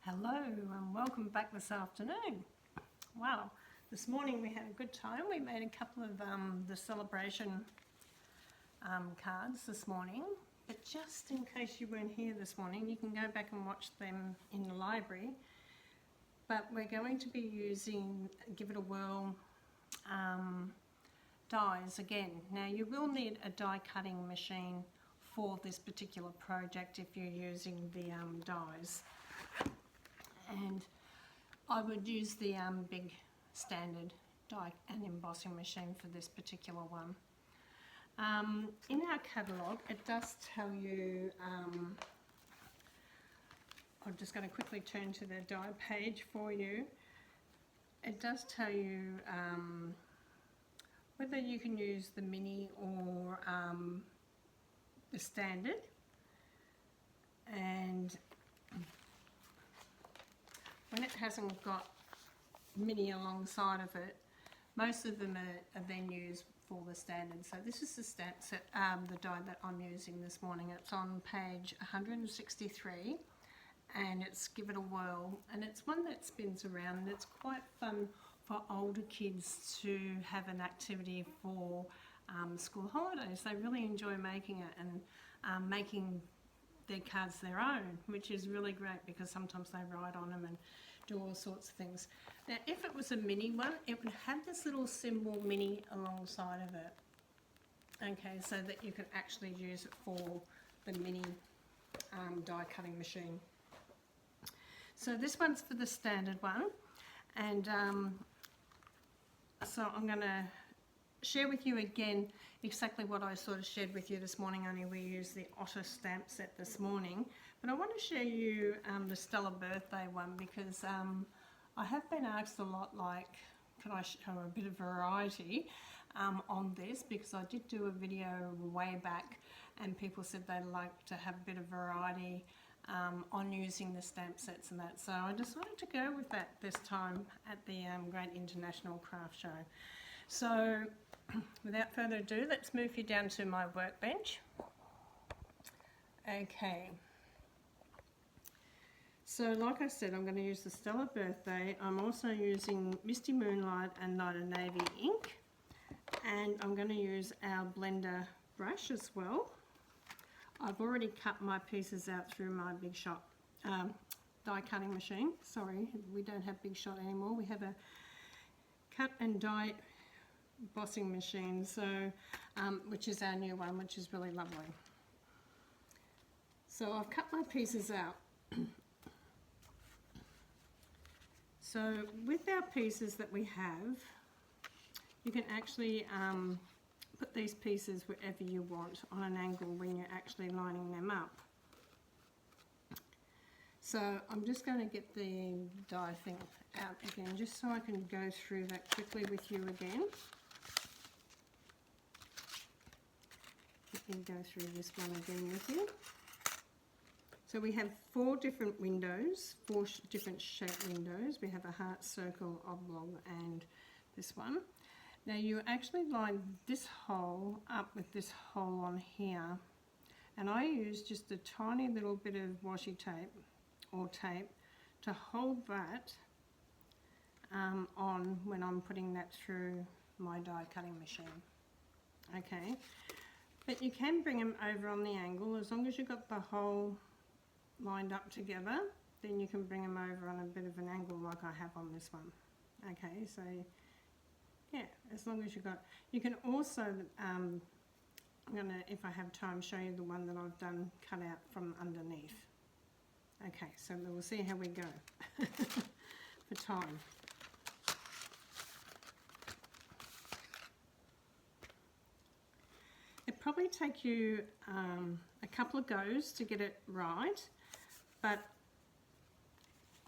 Hello and welcome back this afternoon. Wow, this morning we had a good time. We made a couple of the celebration cards this morning, but just in case you weren't here this morning, you can go back and watch them in the library. But we're going to be using Give It a Whirl dies again. Now you will need a die cutting machine for this particular project if you're using the dies. And I would use the big standard die and embossing machine for this particular one. In our catalogue it does tell you, I'm just going to quickly turn to the die page for you. It does tell you whether you can use the mini or the standard, and when it hasn't got mini alongside of it, most of them are then used for the standard. So this is the stamp set, the die that I'm using this morning. It's on page 163 and it's Give It a Whirl, and it's one that spins around, and it's quite fun for older kids to have an activity for school holidays. They really enjoy making it and making their cards their own, which is really great because sometimes they write on them and do all sorts of things. Now if it was a mini one, it would have this little symbol mini alongside of it, okay, so that you can actually use it for the mini die cutting machine. So this one's for the standard one, and so I'm going to share with you again exactly what I sort of shared with you this morning, only we used the Otter stamp set this morning. But I want to share you the Stellar birthday one because I have been asked a lot, like, could I show a bit of variety on this, because I did do a video way back and people said they'd like to have a bit of variety on using the stamp sets and that. So I decided to go with that this time at the Great International Craft Show. So without further ado, let's move you down to my workbench. Okay. So like I said, I'm going to use the Stellar Birthday. I'm also using Misty Moonlight and Night of Navy ink. And I'm going to use our blender brush as well. I've already cut my pieces out through my Big Shot die cutting machine. Sorry, we don't have Big Shot anymore. We have a cut and die embossing machine, so which is our new one, which is really lovely. So I've cut my pieces out. So with our pieces that we have, you can actually put these pieces wherever you want on an angle when you're actually lining them up. So I'm just going to get the die thing out again, just so I can go through that quickly with you again. Let me go through this one again with you. So we have 4 different windows, 4 different shaped windows. We have a heart, circle, oblong, and this one. Now you actually line this hole up with this hole on here, and I use just a tiny little bit of washi tape or tape to hold that on when I'm putting that through my die cutting machine. Okay, but you can bring them over on the angle as long as you've got the hole lined up together. Then you can bring them over on a bit of an angle like I have on this one. Okay, so yeah, as long as you've got, you can also, I'm going to, if I have time, show you the one that I've done cut out from underneath. Okay, so we'll see how we go for time. It probably take you a couple of goes to get it right, but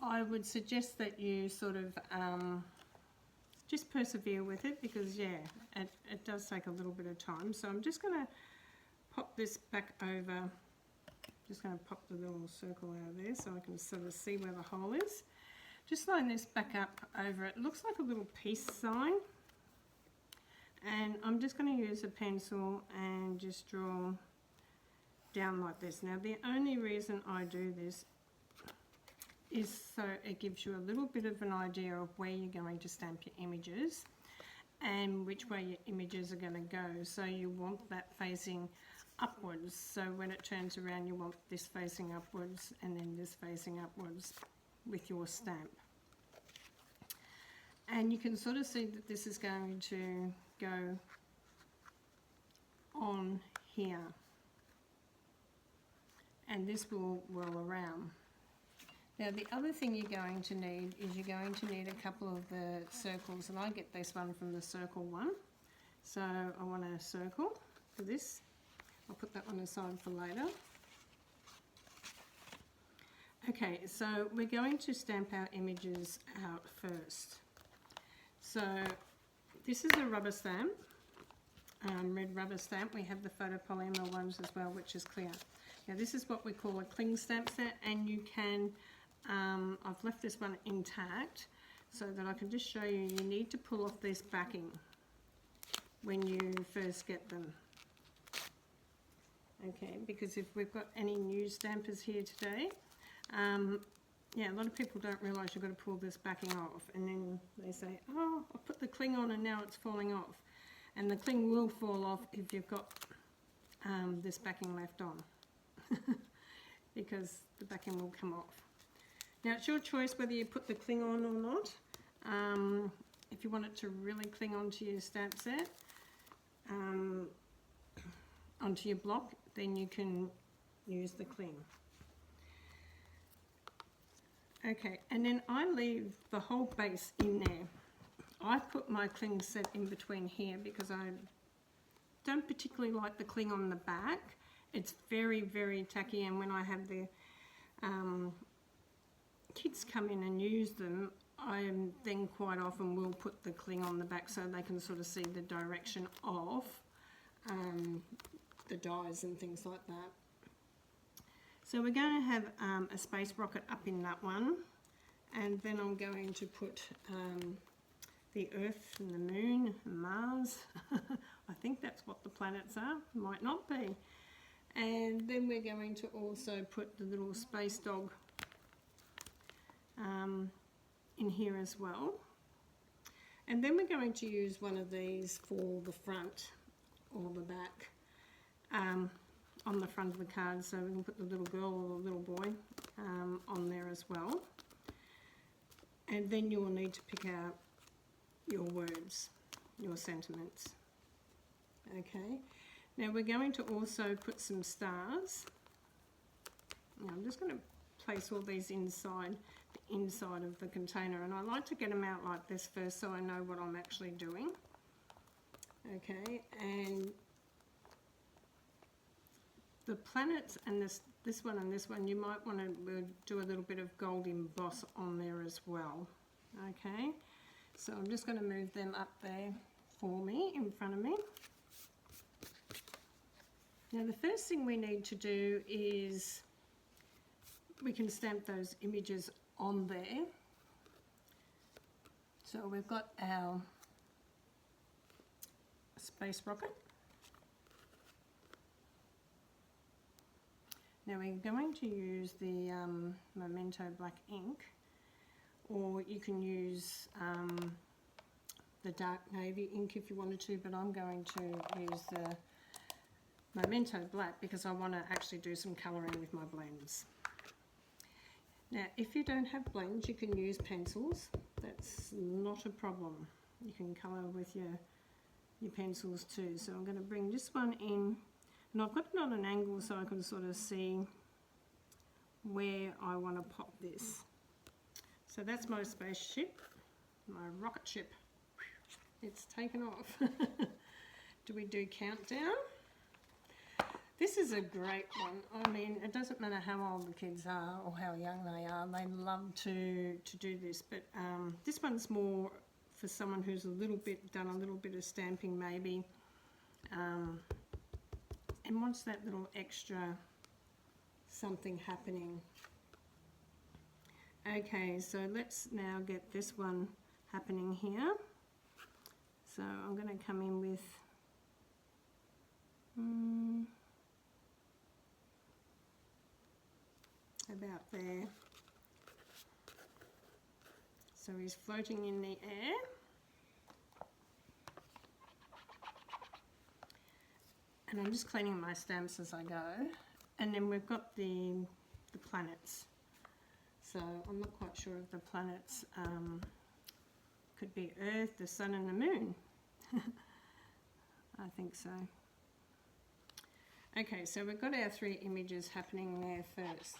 I would suggest that you sort of just persevere with it, because yeah, it does take a little bit of time. So I'm just going to pop this back over, just going to pop the little circle out of there so I can sort of see where the hole is. Just line this back up over it. It looks like a little peace sign, and I'm just going to use a pencil and just draw down like this. Now the only reason I do this is so it gives you a little bit of an idea of where you're going to stamp your images and which way your images are going to go. So you want that facing upwards, so when it turns around you want this facing upwards and then this facing upwards with your stamp. And you can sort of see that this is going to go on here, and this will whirl around. Now the other thing you're going to need is you're going to need a couple of the circles, and I get this one from the circle one. So I want a circle for this. I'll put that one aside for later. Okay, so we're going to stamp our images out first. So this is a rubber stamp, red rubber stamp. We have the photopolymer ones as well, which is clear. Now this is what we call a cling stamp set, and you can I've left this one intact so that I can just show you, you need to pull off this backing when you first get them. Okay, because if we've got any new stampers here today, yeah, a lot of people don't realise you've got to pull this backing off, and then they say, oh, I put the cling on and now it's falling off. And the cling will fall off if you've got this backing left on because the backing will come off. Now it's your choice whether you put the cling on or not. If you want it to really cling onto your stamp set, onto your block, then you can use the cling. Okay, and then I leave the whole base in there. I put my cling set in between here because I don't particularly like the cling on the back. It's very, very tacky, and when I have the kids come in and use them, I then quite often will put the cling on the back so they can sort of see the direction of the dies and things like that. So we're going to have a space rocket up in that one, and then I'm going to put the Earth and the Moon and Mars. I think that's what the planets are, might not be. And then we're going to also put the little space dog in here as well. And then we're going to use one of these for the front or the back, on the front of the card, so we can put the little girl or the little boy on there as well. And then you will need to pick out your words, your sentiments. Okay, now we're going to also put some stars. Now I'm just going to place all these inside the inside of the container, and I like to get them out like this first so I know what I'm actually doing. Okay, and the planets and this one and this one, you might want to do a little bit of gold emboss on there as well. Okay, so I'm just going to move them up there for me, in front of me. Now the first thing we need to do is we can stamp those images on there. So we've got our space rocket. Now we're going to use the Memento black ink, or you can use the dark navy ink if you wanted to, but I'm going to use the Memento black because I want to actually do some colouring with my blends. Now if you don't have blends, you can use pencils. That's not a problem. You can colour with your pencils too. So I'm going to bring this one in, and I've got it on an angle so I can sort of see where I want to pop this. So that's my spaceship, my rocket ship. It's taken off. Do we do countdown? This is a great one. I mean, it doesn't matter how old the kids are or how young they are, they love to do this, but this one's more for someone who's done a little bit of stamping maybe, and wants that little extra something happening. Okay, so let's now get this one happening here. So I'm going to come in with about there. So he's floating in the air. And I'm just cleaning my stamps as I go. And then we've got the planets. So I'm not quite sure if the planets could be Earth, the Sun and the Moon. I think so. Okay, so we've got our 3 images happening there first.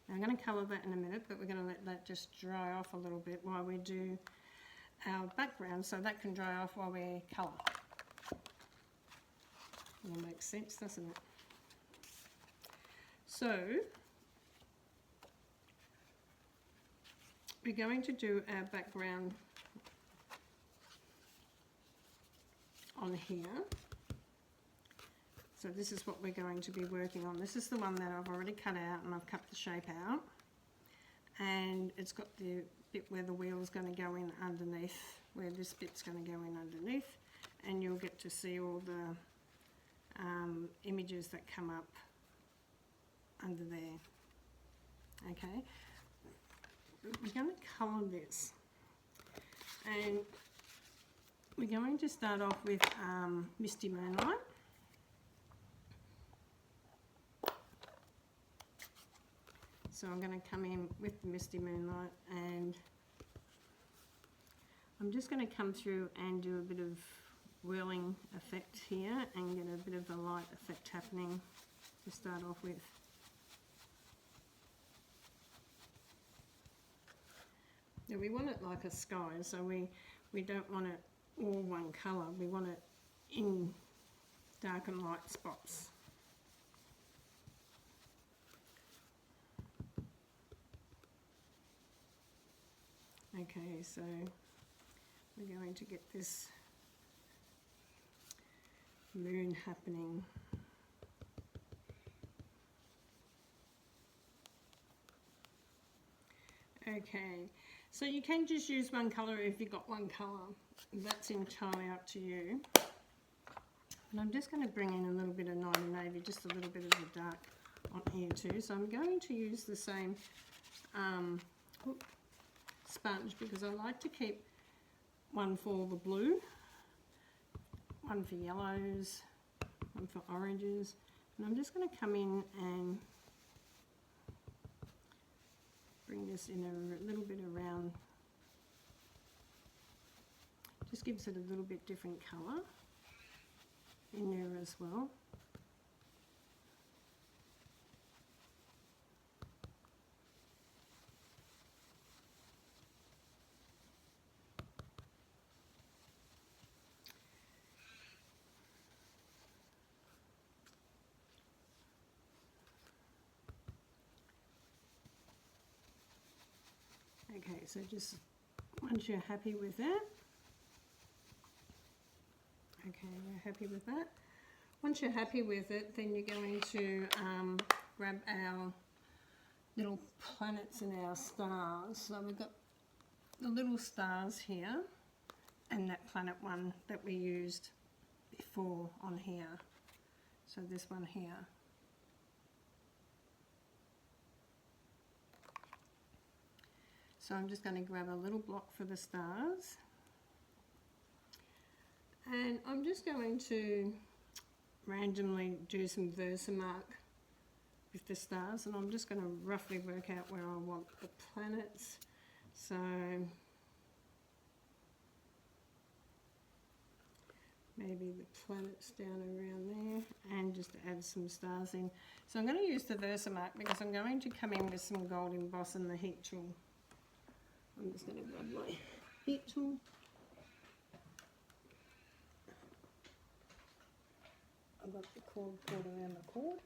Now I'm going to colour that in a minute, but we're going to let that just dry off a little bit while we do our background, so that can dry off while we colour. That makes sense, doesn't it? So we're going to do our background on here. So this is what we're going to be working on. This is the one that I've already cut out, and I've cut the shape out, and it's got the bit where the wheel's going to go in underneath, where this bit's going to go in underneath, and you'll get to see all the images that come up under there. Okay, we're going to colour this, and we're going to start off with Misty Moonlight. So I'm going to come in with the Misty Moonlight, and I'm just going to come through and do a bit of whirling effect here and get a bit of a light effect happening to start off with. Now we want it like a sky, so we don't want it all one colour, we want it in dark and light spots. Okay, so we're going to get this moon happening. Okay, so you can just use one colour if you've got one colour. That's entirely up to you. And I'm just going to bring in a little bit of night and navy, just a little bit of the dark on here too. So I'm going to use the same sponge, because I like to keep one for the blue, one for yellows, one for oranges, and I'm just going to come in and bring this in a little bit around, just gives it a little bit different colour in there as well. Okay, so just once you're happy with that, okay, you're happy with that. Once you're happy with it, then you're going to grab our little planets and our stars. So we've got the little stars here and that planet one that we used before on here. So this one here. So I'm just going to grab a little block for the stars, and I'm just going to randomly do some Versamark with the stars, and I'm just going to roughly work out where I want the planets. So maybe the planets down around there, and just add some stars in. So I'm going to use the Versamark because I'm going to come in with some gold emboss and the heat tool. I'm just going to grab my heat tool. I've got the cord pulled around the cord.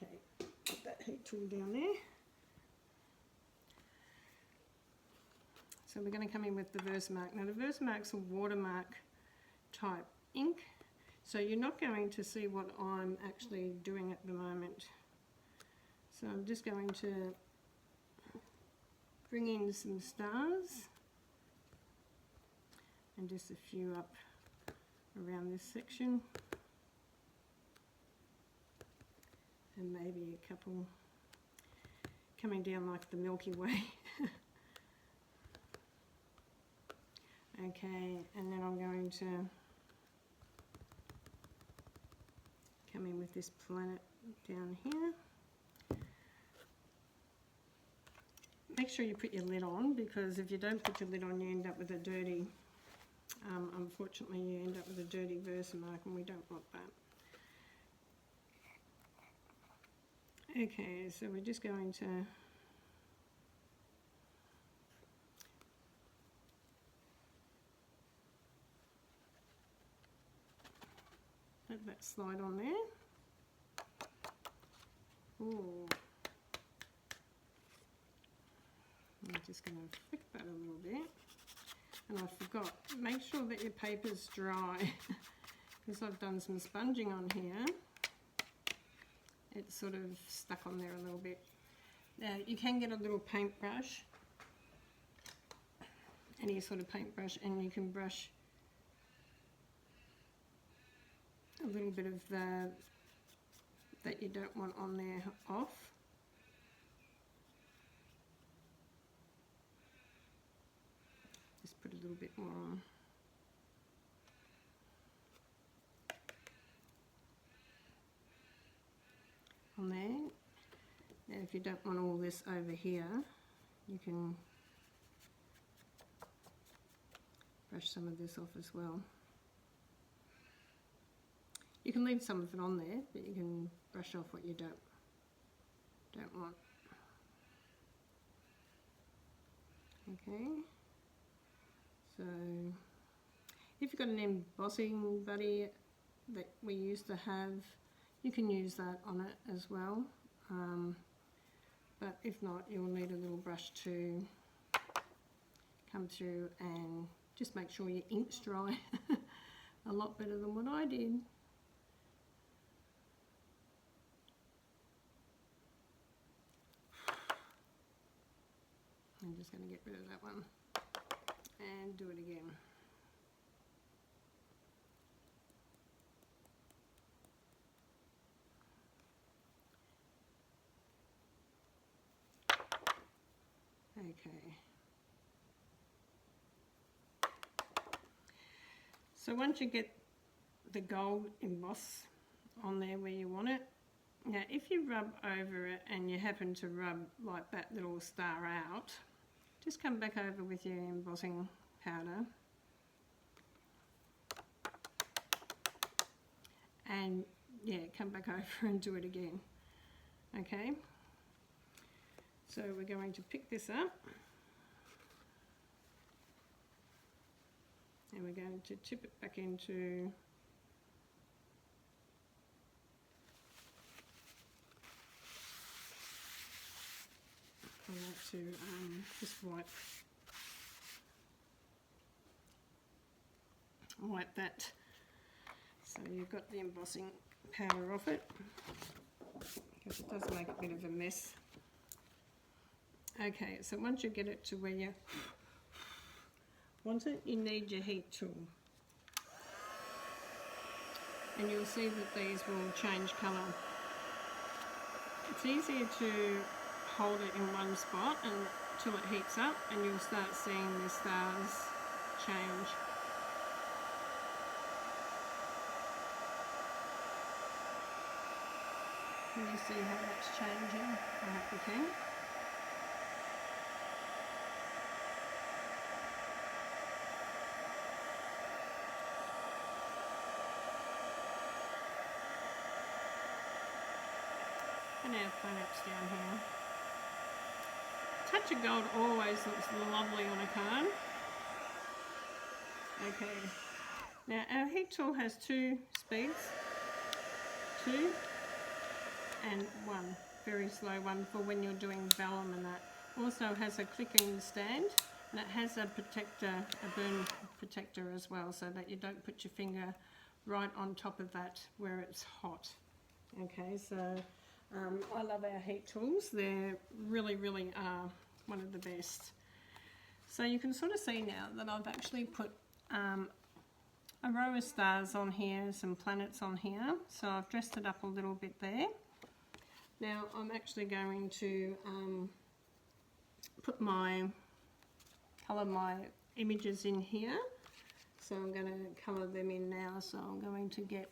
Okay, put that heat tool down there. So we're going to come in with the Versamark. Now the Versamark's a watermark type ink, so you're not going to see what I'm actually doing at the moment. So I'm just going to bring in some stars and just a few up around this section, and maybe a couple coming down like the Milky Way. Okay, and then I'm going to come in with this planet down here. Make sure you put your lid on, because if you don't put your lid on, you end up with a dirty, unfortunately you end up with a dirty Versamark, and we don't want that. Okay, so we're just going to let that slide on there. Ooh. I'm just going to flick that a little bit. And I forgot, make sure that your paper's dry, because I've done some sponging on here. It's sort of stuck on there a little bit. Now you can get a little paintbrush, any sort of paintbrush, and you can brush a little bit of the that you don't want on there off. Just put a little bit more on there. Now if you don't want all this over here, you can brush some of this off as well. You can leave some of it on there, but you can brush off what you don't want. Okay, so if you've got an embossing buddy that we used to have, you can use that on it as well, but if not, you'll need a little brush to come through and just make sure your ink's dry. A lot better than what I did. I'm just going to get rid of that one and do it again. Okay. So once you get the gold emboss on there where you want it, now if you rub over it and you happen to rub like that little star out, just come back over with your embossing powder and yeah, come back over and do it again. Okay, so we're going to pick this up and we're going to tip it back into I like to just wipe that so you've got the embossing powder off it, because it does make a bit of a mess. Okay, so once you get it to where you want it, you need your heat tool, and you'll see that these will change colour. It's easier to hold it in one spot until it heats up, and you'll start seeing the stars change. Can you see how that's changing? I hope you can. And our planets down here. Touch of gold always looks lovely on a card. Okay, now our heat tool has two speeds, 2 and 1, very slow one for when you're doing vellum, and that also has a clicking stand, and it has a protector, a burn protector as well, so that you don't put your finger right on top of that where it's hot. Okay, so I love our heat tools. They're really one of the best. So you can sort of see now that I've actually put a row of stars on here, some planets on here, so I've dressed it up a little bit there. Now I'm actually going to colour my images in here, so I'm going to colour them in now. So I'm going to get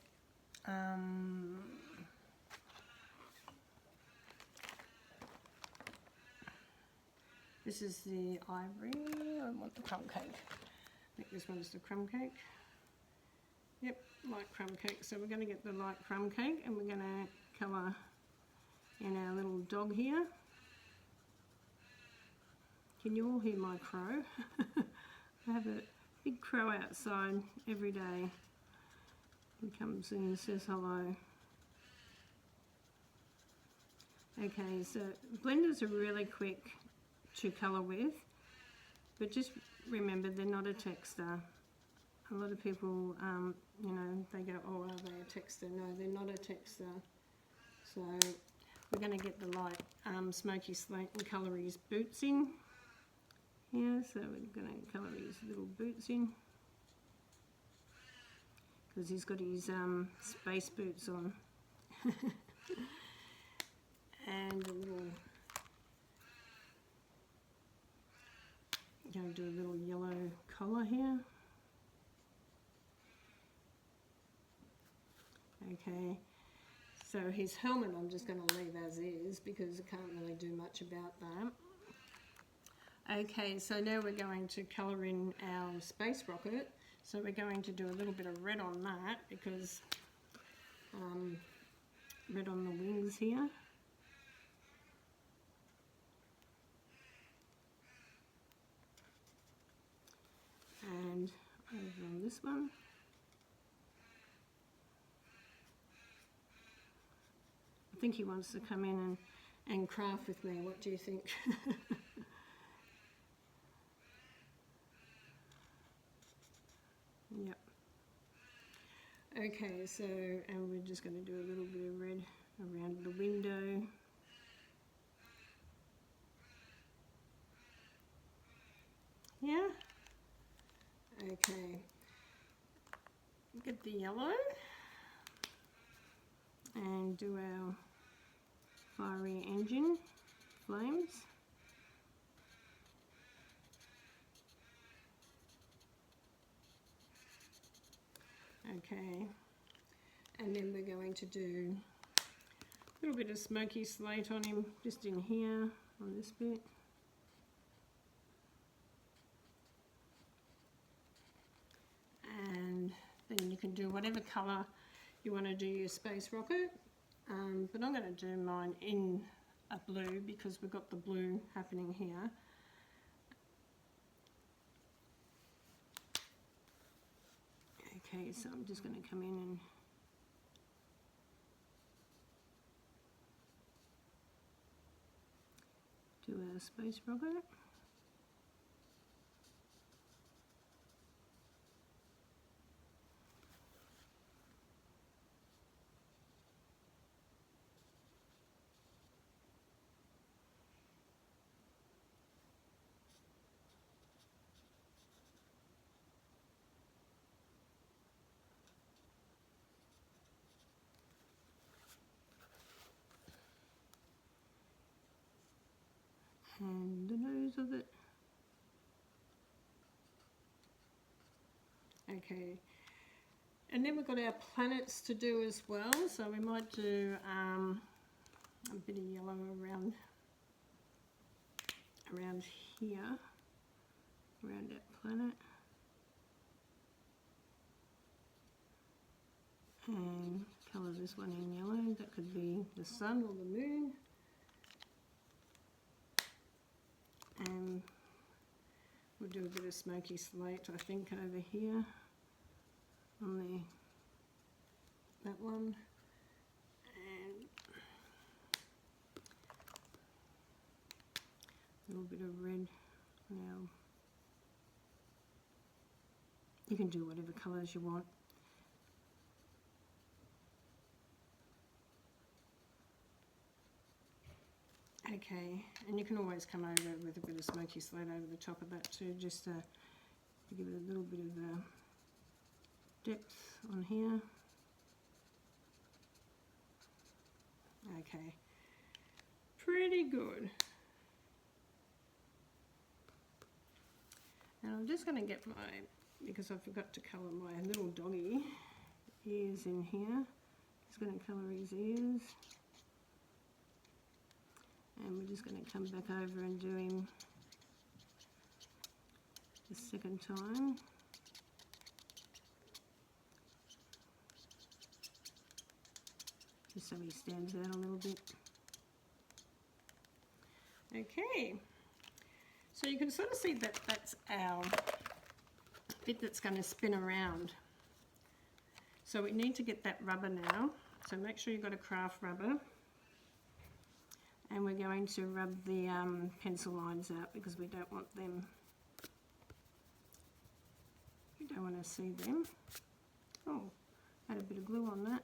this is the ivory. I want the crumb cake. I think this one's the crumb cake. Yep, light crumb cake. So we're going to get the light crumb cake and we're going to colour in our little dog here. Can you all hear my crow? I have a big crow outside every day. He comes in and says hello. Okay, so blenders are really quick to colour with, but just remember they're not a texter. A lot of people, you know, they go, oh, are they a texter? No, they're not a texter. So we're going to get the light smoky slate and colour his boots in here. So we're going to colour his little boots in because he's got his space boots on. And a little, going to do a little yellow collar here. Okay, so his helmet I'm just going to leave as is because I can't really do much about that. Okay, so now we're going to colour in our space rocket. So we're going to do a little bit of red on that because red on the wings here. And over on this one. I think he wants to come in and craft with me. What do you think? Yep. Okay, so, and we're just going to do a little bit of red around the window. Yeah? Okay. Get the yellow and do our fiery engine flames. Okay, and then we're going to do a little bit of smoky slate on him just in here on this bit. And then you can do whatever colour you want to do your space rocket, but I'm going to do mine in a blue because we've got the blue happening here. Okay, so I'm just going to come in and do our space rocket. And the nose of it. Okay, and then we've got our planets to do as well, so we might do a bit of yellow around here, around that planet, and colour this one in yellow. That could be the sun or the moon. And we'll do a bit of smoky slate, I think, over here on that one, and a little bit of red. Now you can do whatever colours you want. Okay, and you can always come over with a bit of smoky slate over the top of that too, just to to give it a little bit of depth on here. Okay, pretty good. And I'm just going to get my, because I forgot to colour my little doggy ears in here. Just going to colour his ears. And we're just going to come back over and do him the second time. Just so he stands out a little bit. Okay, so you can sort of see that that's our bit that's going to spin around. So we need to get that rubber now. So make sure you've got a craft rubber. And we're going to rub the pencil lines out because we don't want them, we don't want to see them. Oh, had a bit of glue on that.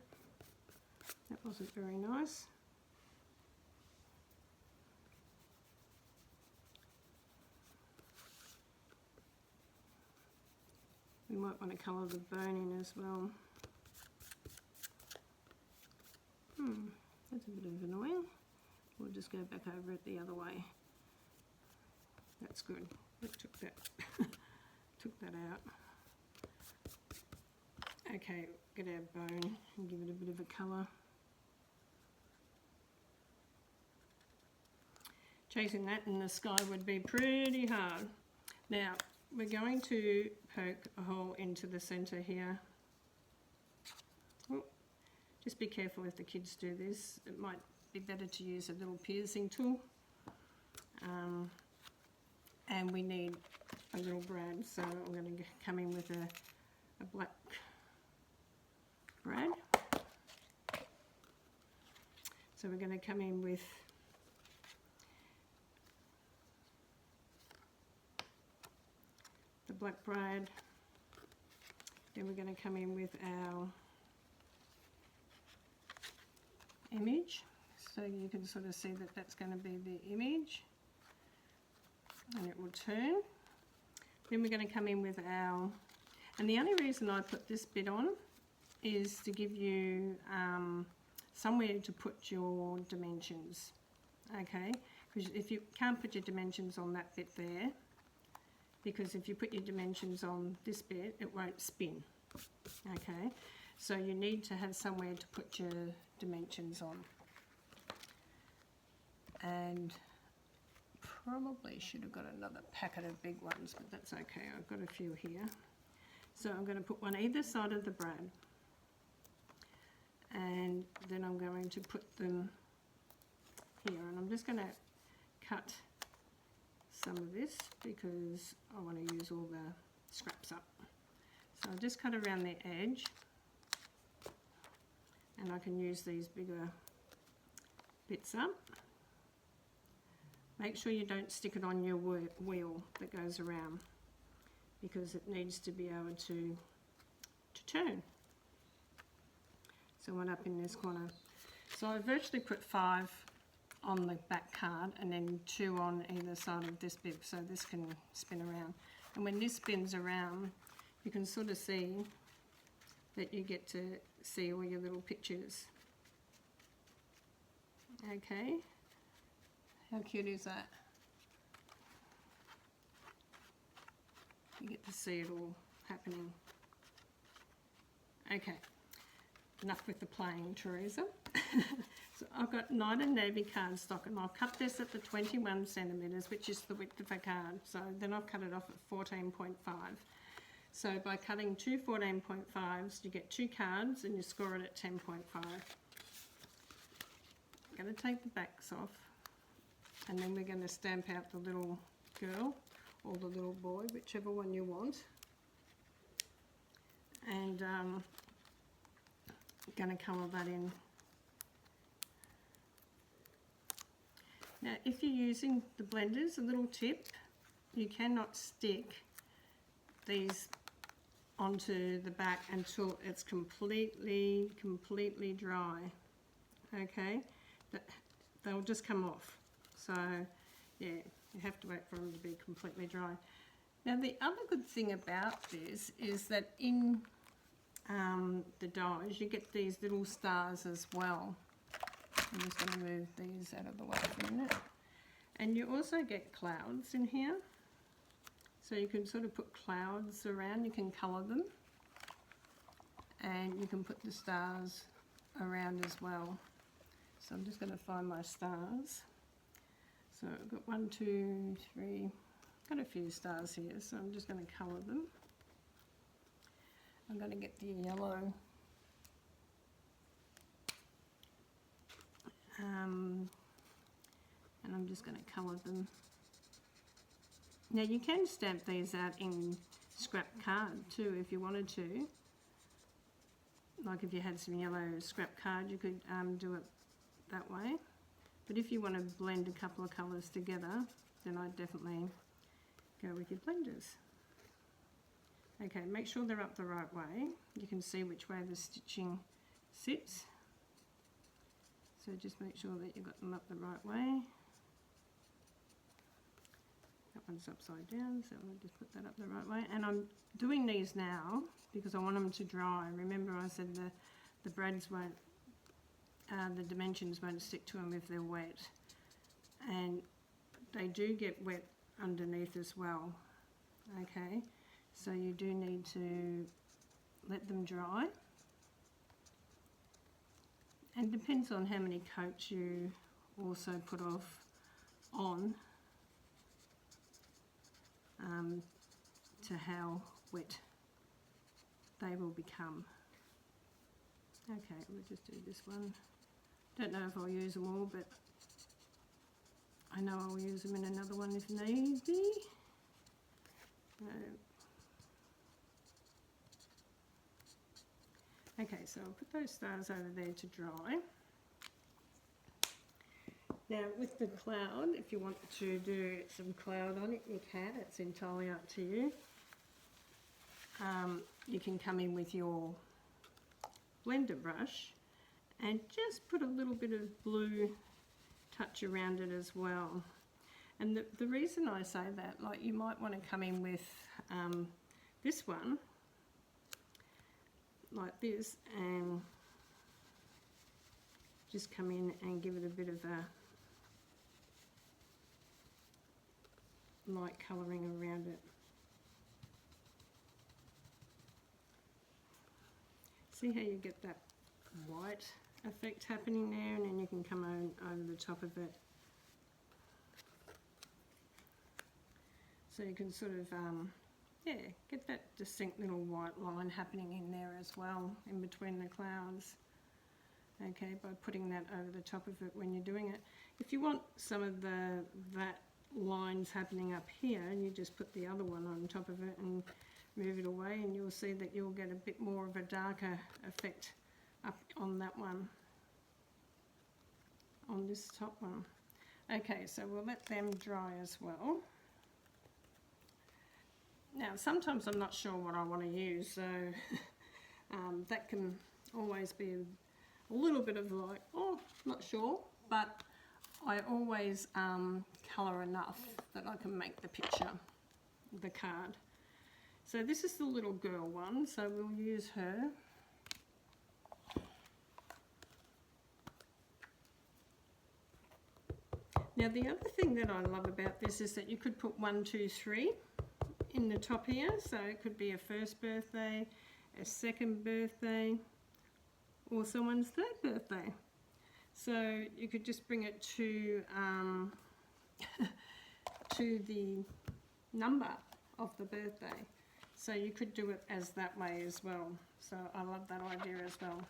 That wasn't very nice. We might want to colour the bone in as well. That's a bit of annoying. We'll just go back over it the other way. That's good. We took that took that out. Okay, get our bone and give it a bit of a colour. Chasing that in the sky would be pretty hard. Now, we're going to poke a hole into the centre here. Oh, just be careful if the kids do this. It might be better to use a little piercing tool. And we need a little brad, so I'm going to come in with a black brad. So we're going to come in with the black brad, then we're going to come in with our image, so you can sort of see that that's going to be the image, and it will turn. Then we're going to come in with our, and the only reason I put this bit on is to give you somewhere to put your dimensions, okay, because if you can't put your dimensions on that bit there, because if you put your dimensions on this bit, it won't spin, okay? So you need to have somewhere to put your dimensions on. And probably should have got another packet of big ones, but that's okay, I've got a few here. So I'm going to put one either side of the brad. And then I'm going to put them here, and I'm just going to cut some of this because I want to use all the scraps up. So I'll just cut around the edge, and I can use these bigger bits up. Make sure you don't stick it on your wheel that goes around, because it needs to be able to turn. So one up in this corner. So I virtually put 5 on the back card and then 2 on either side of this bit, so this can spin around. And when this spins around, you can sort of see that you get to see all your little pictures. Okay, how cute is that? You get to see it all happening. Okay, enough with the playing, Teresa. So I've got Night and Navy cardstock, and I'll cut this at the 21 centimetres, which is the width of a card. So then I've cut it off at 14.5. So by cutting 2 14.5s, you get 2 cards and you score it at 10.5. I'm going to take the backs off, and then we're going to stamp out the little girl or the little boy, whichever one you want. And I'm going to colour that in. Now, if you're using the blenders, a little tip, you cannot stick these onto the back until it's completely dry, okay? They'll just come off. So, yeah, you have to wait for them to be completely dry. Now the other good thing about this is that in the dies you get these little stars as well. I'm just going to move these out of the way for a minute. And you also get clouds in here. So you can sort of put clouds around, you can colour them. And you can put the stars around as well. So I'm just going to find my stars. So I've got 1, 2, 3, got a few stars here, so I'm just going to colour them. I'm going to get the yellow. And I'm just going to colour them. Now you can stamp these out in scrap card too if you wanted to. Like if you had some yellow scrap card you could do it that way. But if you want to blend a couple of colours together, then I'd definitely go with your blenders. Okay, make sure they're up the right way. You can see which way the stitching sits. So just make sure that you've got them up the right way. That one's upside down, so I'll just put that up the right way. And I'm doing these now because I want them to dry. Remember I said the brads won't, the dimensions won't stick to them if they're wet. And they do get wet underneath as well. Okay, so you do need to let them dry. And depends on how many coats you also put on to how wet they will become. Okay, we'll just do this one. Don't know if I'll use them all, but I know I'll use them in another one if need be. Okay, so I'll put those stars over there to dry. Now with the cloud, if you want to do some cloud on it, you can. It's entirely up to you. You can come in with your blender brush and just put a little bit of blue touch around it as well. And the reason I say that, like you might want to come in with this one, like this, and just come in and give it a bit of a light colouring around it. See how you get that white effect happening there, and then you can come over the top of it. So you can sort of, yeah, get that distinct little white line happening in there as well, in between the clouds. Okay, by putting that over the top of it when you're doing it. If you want some of that lines happening up here, you just put the other one on top of it and move it away, and you'll see that you'll get a bit more of a darker effect up on that one, on this top one. Okay, so we'll let them dry as well. Now sometimes I'm not sure what I want to use, so that can always be a little bit of like, oh, not sure, but I always colour enough that I can make the picture, the card. So this is the little girl one, so we'll use her. Now the other thing that I love about this is that you could put 1, 2, 3 in the top here, so it could be a first birthday, a second birthday, or someone's third birthday. So you could just bring it to to the number of the birthday. So you could do it as that way as well. So I love that idea as well.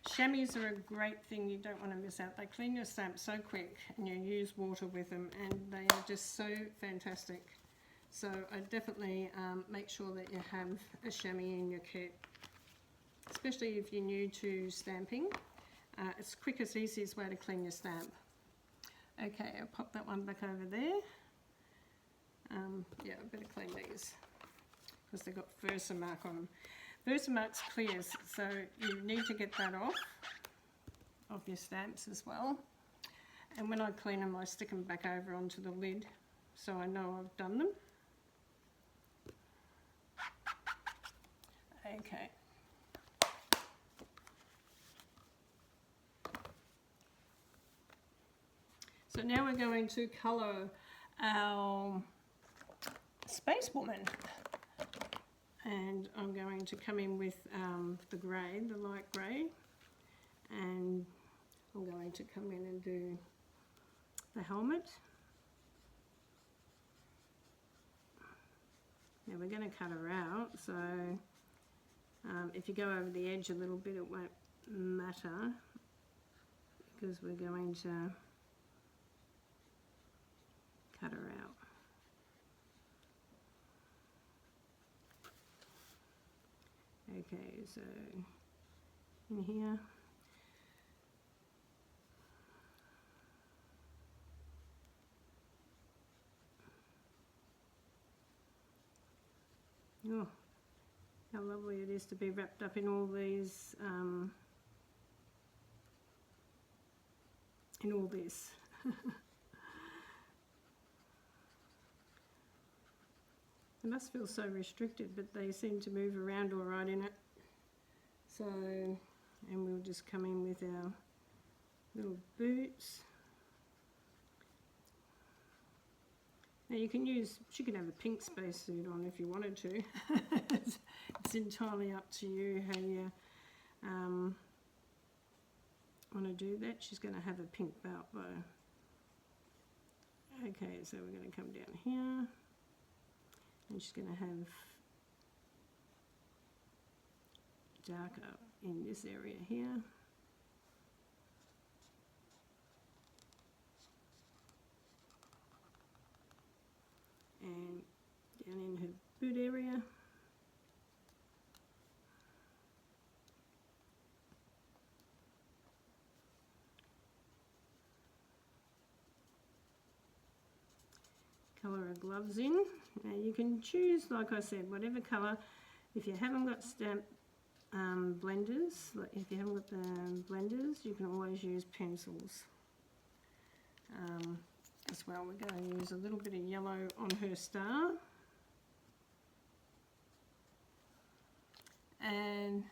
Chamois are a great thing, you don't want to miss out. They clean your stamp so quick, and you use water with them, and they are just so fantastic. So I definitely make sure that you have a chamois in your kit, especially if you're new to stamping. It's the quickest, easiest way to clean your stamp. Okay, I'll pop that one back over there. Yeah, I better clean these because they've got Versamark on them. Versamark's clear, so you need to get that off your stamps as well. And when I clean them, I stick them back over onto the lid so I know I've done them. So now we're going to colour our Space Woman. And I'm going to come in with the grey, the light grey. And I'm going to come in and do the helmet. Now we're going to cut her out, so if you go over the edge a little bit, it won't matter because we're going to cut her out. Okay, so in here. Oh, how lovely it is to be wrapped up in all these, in all this. It must feel so restricted, but they seem to move around all right in it. So, and we'll just come in with our little boots. Now you can use, she could have a pink spacesuit on if you wanted to. It's entirely up to you how you want to do that. She's going to have a pink belt though. Okay, so we're going to come down here. And she's going to have darker in this area here. And down in her boot area. Colour her gloves in. Now you can choose, like I said, whatever colour. If you haven't got stamp blenders, like if you haven't got the blenders, you can always use pencils. As well, we're going to use a little bit of yellow on her star. And,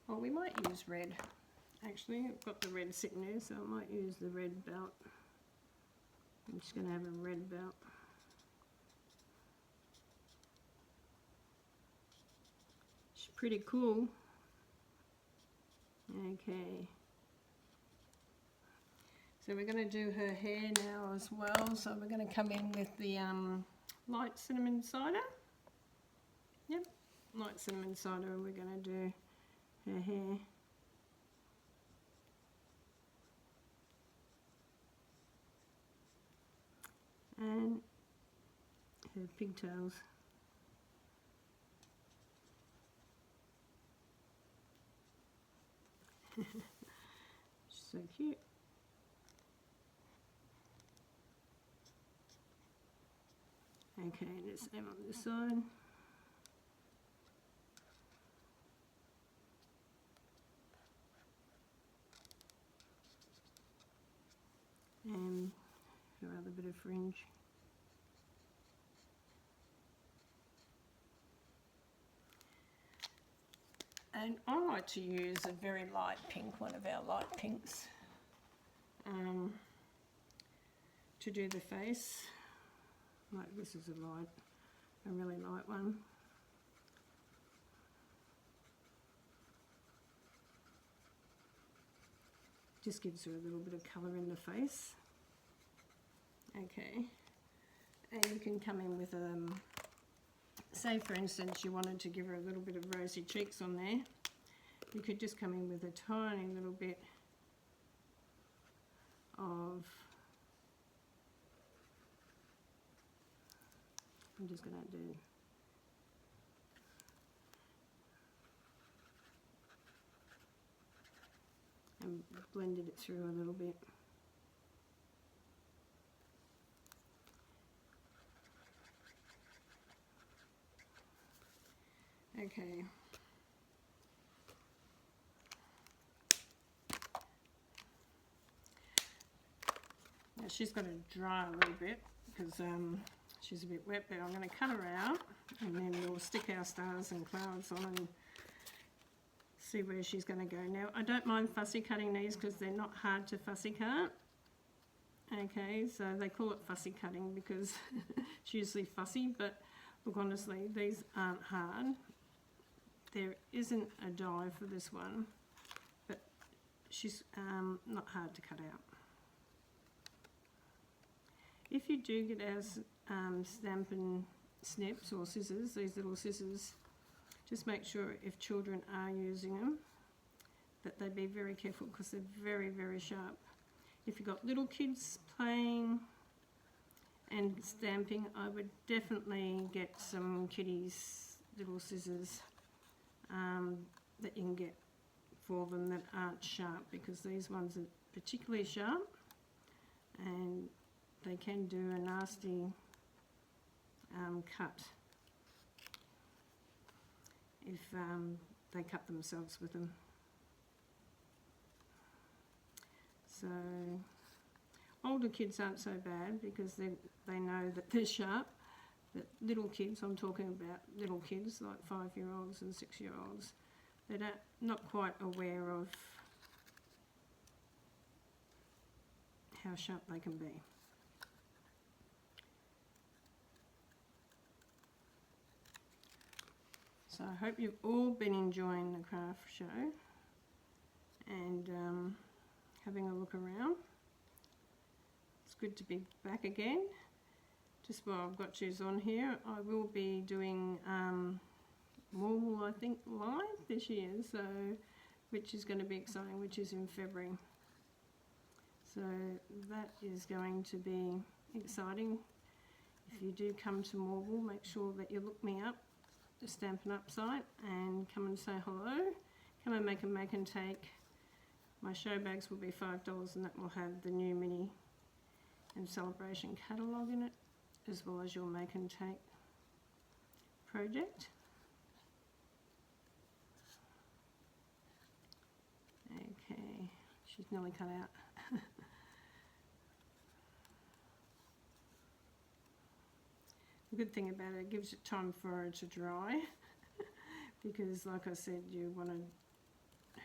well, we might use red. Actually, I've got the red sitting there, so I might use the red belt. I'm just going to have a red belt. She's pretty cool. Okay. So we're going to do her hair now as well. So we're going to come in with the light cinnamon cider. Yep, light cinnamon cider. We're going to do her hair. And her pigtails. She's so cute. Okay, let's same on this side. And her other bit of fringe. And I like to use a very light pink, one of our light pinks, to do the face. Like this is a really light one. Just gives her a little bit of colour in the face. Okay, and you can come in with say for instance you wanted to give her a little bit of rosy cheeks on there. You could just come in with a tiny little bit of, I'm just going to do and blended it through a little bit. Okay. Now she's got to dry a little bit because she's a bit wet, but I'm going to cut her out and then we'll stick our stars and clouds on and see where she's going to go. Now I don't mind fussy cutting these because they're not hard to fussy cut. Okay, so they call it fussy cutting because it's usually fussy, but look, honestly, these aren't hard. There isn't a die for this one, but she's not hard to cut out. If you do get our Stampin snips or scissors, these little scissors, just make sure if children are using them that they be very careful because they're very, very sharp. If you've got little kids playing and stamping, I would definitely get some kiddies' little scissors that you can get for them that aren't sharp, because these ones are particularly sharp and they can do a nasty cut if they cut themselves with them. So older kids aren't so bad because they know that they're sharp, but little kids, I'm talking about little kids like 5-year-olds and 6-year-olds, they're not quite aware of how sharp they can be. So I hope you've all been enjoying the craft show and having a look around. It's good to be back again. Just while I've got yous on here, I will be doing whirl, I think, live this year, so which is going to be exciting, which is in February. So that is going to be exciting. If you do come to Morwell, make sure that you look me up, the Stampin' Up site, and come and say hello. Come and make and take. My show bags will be $5 and that will have the new mini and celebration catalogue in it, as well as your make and take project. Okay, she's nearly cut out. The good thing about it gives it time for her to dry because, like I said, you want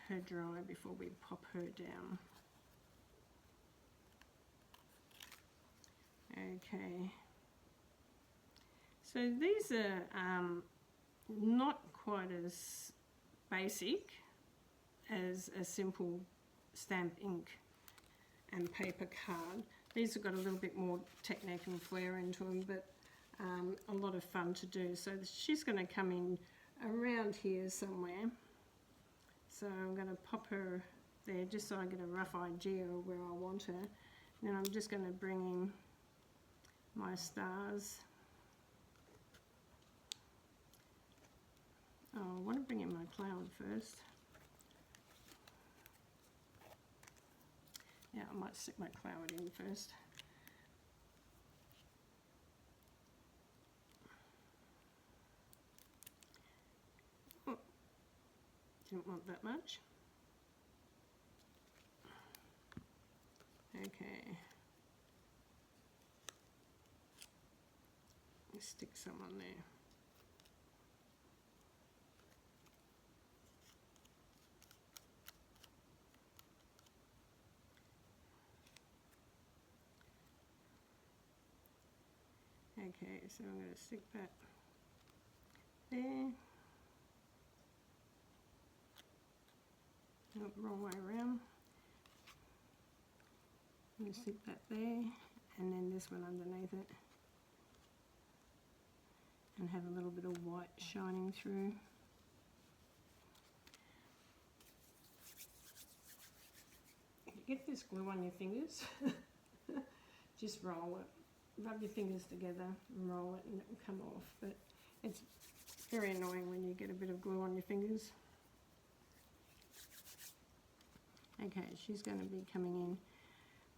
her dry before we pop her down. Okay, so these are not quite as basic as a simple stamp ink and paper card. These have got a little bit more technique and flair into them, but a lot of fun to do. So she's going to come in around here somewhere. So I'm going to pop her there just so I get a rough idea of where I want her. And then I'm just going to bring in my stars. Oh, I want to bring in my cloud first. Yeah, I might stick my cloud in first. Oh, didn't want that much. Okay. Let's stick some on there. Okay, so I'm going to stick that there. Nope, wrong way around. I'm going to stick that there, and then this one underneath it. And have a little bit of white shining through. If you get this glue on your fingers, just roll it. Rub your fingers together and roll it and it will come off, but it's very annoying when you get a bit of glue on your fingers. Okay, she's going to be coming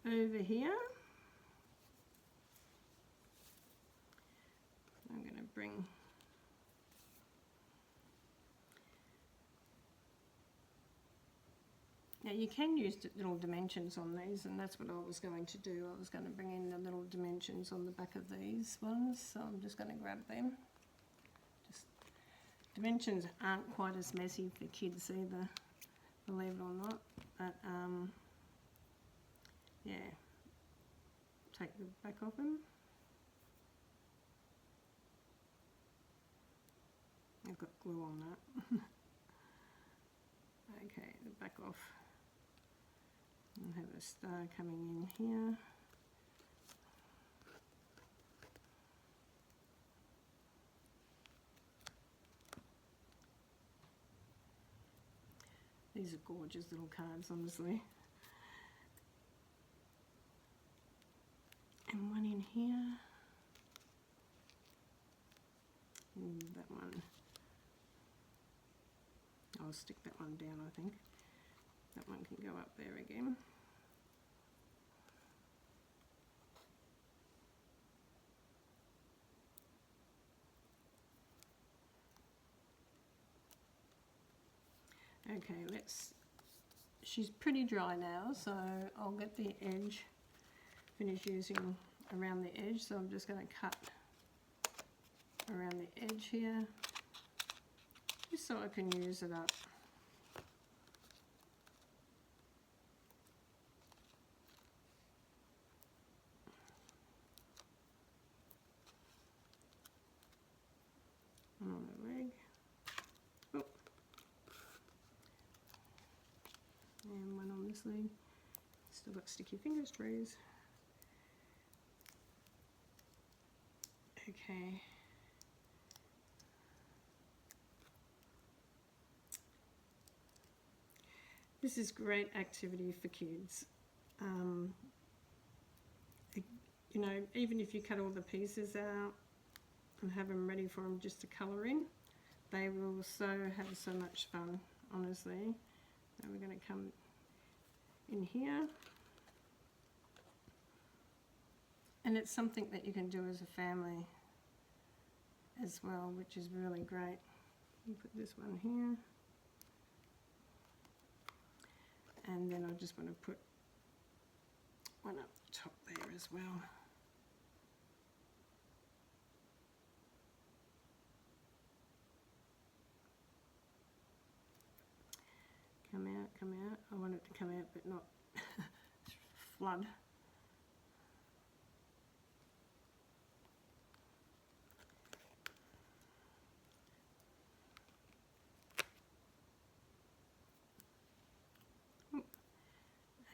in over here. I'm going to bring now you can use little dimensions on these, and that's what I was going to do. I was going to bring in the little dimensions on the back of these ones, so I'm just going to grab them. Just dimensions aren't quite as messy for kids either, believe it or not, but yeah, take the back off them. I've got glue on that. Okay, the back off. And have a star coming in here. These are gorgeous little cards, honestly. And one in here. And that one. I'll stick that one down, I think. That one can go up there again. Okay, she's pretty dry now, so I'll get the edge, finish using around the edge, so I'm just going to cut around the edge here, just so I can use it up. On the leg. Oh. And one on this leg. Still got sticky fingers, Teresa. Okay. This is great activity for kids. You know, even if you cut all the pieces out and have them ready for them just to colour in, they will have so much fun, honestly. Now we're going to come in here. And it's something that you can do as a family as well, which is really great. You put this one here. And then I just want to put one up the top there as well. Come out, come out. I want it to come out but not flood.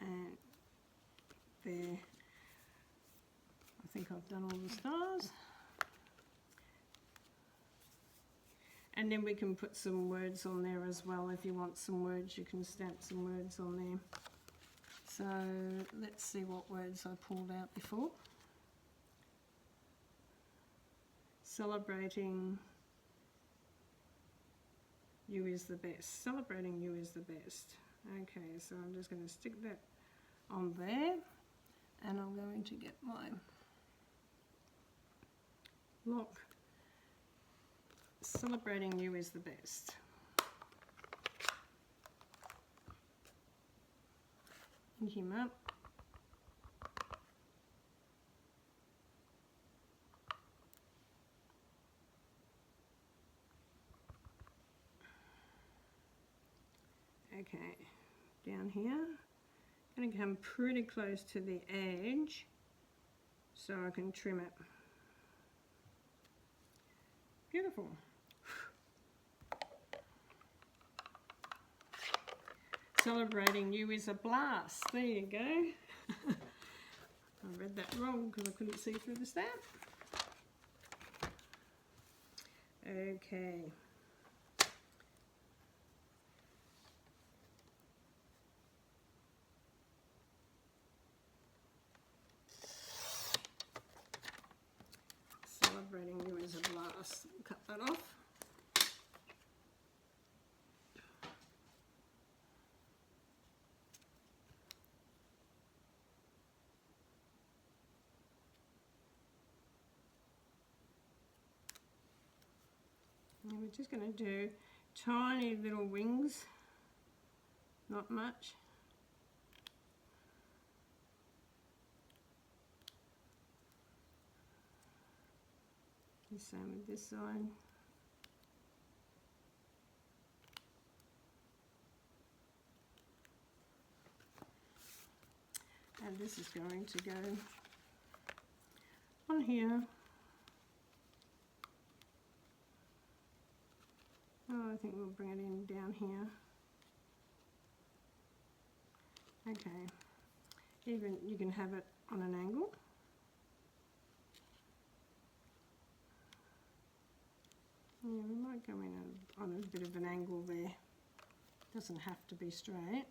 And there. I think I've done all the stars. And then we can put some words on there as well. If you want some words, you can stamp some words on there. So let's see what words I pulled out before. Celebrating you is the best. Celebrating you is the best. Okay, so I'm just going to stick that on there. And I'm going to get my lock. Celebrating you is the best. Ink him up. Okay, down here. I'm going to come pretty close to the edge so I can trim it. Beautiful. Celebrating you is a blast. There you go. I read that wrong because I couldn't see through the stamp. Okay. Celebrating you is a blast. Cut that off. And we're just going to do tiny little wings, not much. The same with this side. And this is going to go on here. Oh, I think we'll bring it in down here. Okay, even you can have it on an angle. Yeah, we might go in on a bit of an angle there. Doesn't have to be straight.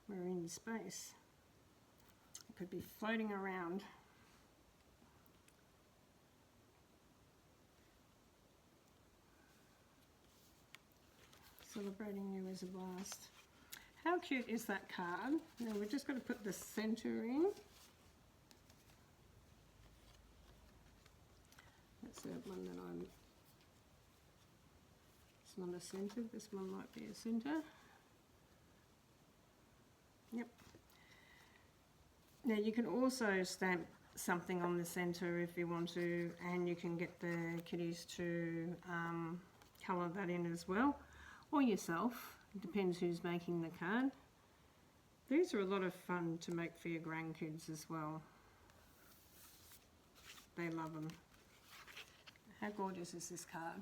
We're in space. It could be floating around. Celebrating you is a blast. How cute is that card? Now we've just got to put the centre in. That's the one that it's not a centre, this one might be a centre. Yep. Now you can also stamp something on the centre if you want to, and you can get the kitties to colour that in as well, or yourself. It depends who's making the card. These are a lot of fun to make for your grandkids as well. They love them. How gorgeous is this card?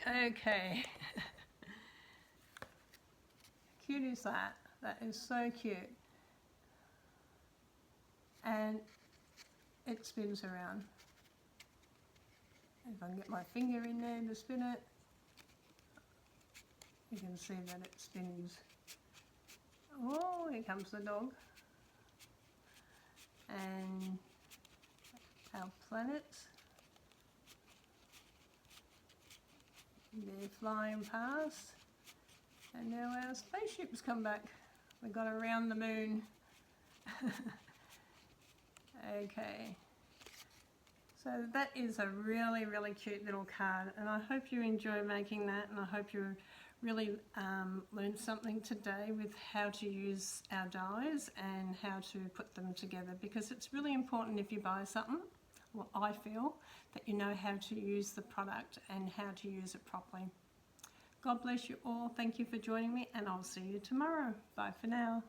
Okay. Cute is that? That is so cute. And it spins around. If I can get my finger in there to spin it, you can see that it spins. Oh, here comes the dog. And our planets. They're flying past. And now our spaceship's come back. We got around the moon. Okay. So that is a really, really cute little card, and I hope you enjoy making that, and I hope you really learned something today with how to use our dies and how to put them together, because it's really important if you buy something, well, I feel, that you know how to use the product and how to use it properly. God bless you all. Thank you for joining me, and I'll see you tomorrow. Bye for now.